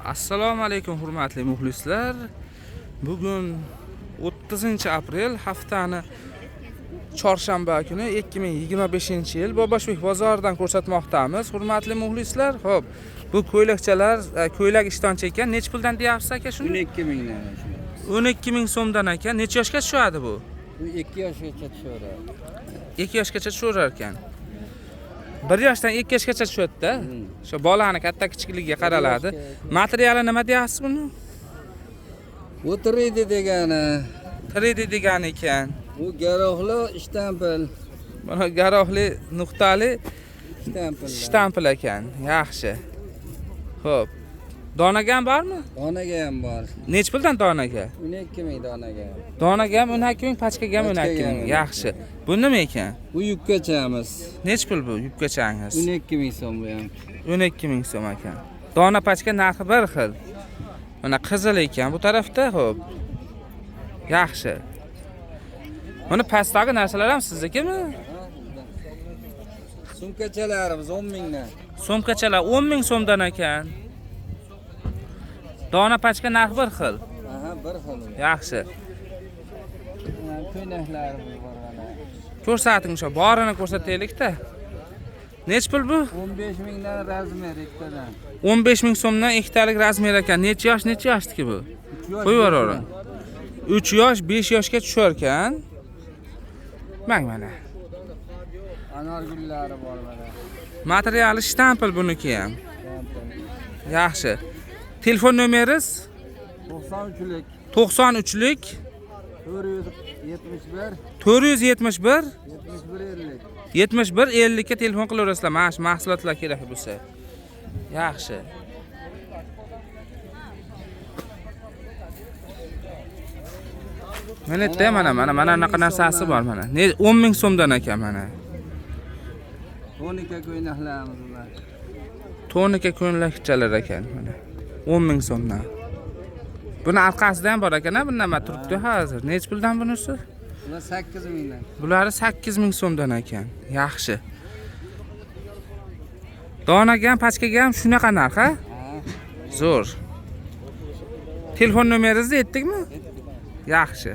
Assalomu alaykum hurmatli muxlislar. Bugun 30-aprel haftani chorshanba kuni 2025-yil Bobashbek bozoridan ko'rsatmoqdamiz. Hurmatli muxlislar, xo'p, bu ko'ylakchalar, ko'ylak ishtoncha ekan. Nech puldan deyapsiz aka shuni? 12 mingdan. 12 ming so'mdan ekan. Necha yoshga tushadi bu? Bu 2 yoshgacha tushadi. 2 yoshgacha tusharar ekan. 1 yoshdan 2 yoshgacha tushadi-da. Shu bolani katta kichikligiga qaraladi. Materiali nima deyapsiz buni? Bu 3D degani. 3D degan ekan. Bu garohli shtampil. Mana garohli nuqtali Shtampil ekan. Yaxshi. Xo'p. Donaga ham bormi? Donaga ham bor. Nech puldan donaga? 12 ming donaga. Donaga ham 12 ming, pachkaga ham 12 ming. Yaxshi. Bu nima ekan? Bu yubkachamiz. Nech pul bu yubkachangiz? 12 ming so'm bu ham. 12 ming so'm ekan. Dona pachka narxi bir xil. Mana qizil ekan bu tarafda, xo'p. Yaxshi. Mana pastdagi narsalar ham siznikimi? Sumkachalarimiz 10 mingdan. So'mkachalar 10 ming so'mdan ekan. Dona pachka narxi bir xil. Aha, bir xil. Yaxshi. Ko'ylaklarimiz bor mana. Ko'rsating shu, borini ko'rsataylik-da. Nech pul bu? 15 mingdan razmer ikkidan. 15 ming so'mdan ikkitalik razmer ekan. Necha yoshniki bu? Qo'yib yuboring. 3 yosh, 5 yoshga tushar ekan. Mana. Anor gullari bor mana. Materiali shtampil buniki ham. Yaxshi. Telefon nomeringiz? 93lik 93lik 471 471 71 50 ga telefon qilaverasizlar. Mana shu mahsulotlar kerak bo'lsa. Yaxshi. Mana anaqa narsasi bor mana. 10 ming so'mdan ekan mana. Tonika ko'ylaklarimiz ular. Tonika ko'ylakchalar ekan mana. 10 ming so'mdan. Buni orqasida ham bor ekan-a, bu nima turibdi hozir? Nech puldan bunisi? Ular 8 mingdan. Bulari 8 ming so'mdan ekan. Yaxshi. Donaga ham, pachkaga ham shunaqa narx, ha? Zo'r. Telefon nomeringizni aytdikmi? Yaxshi.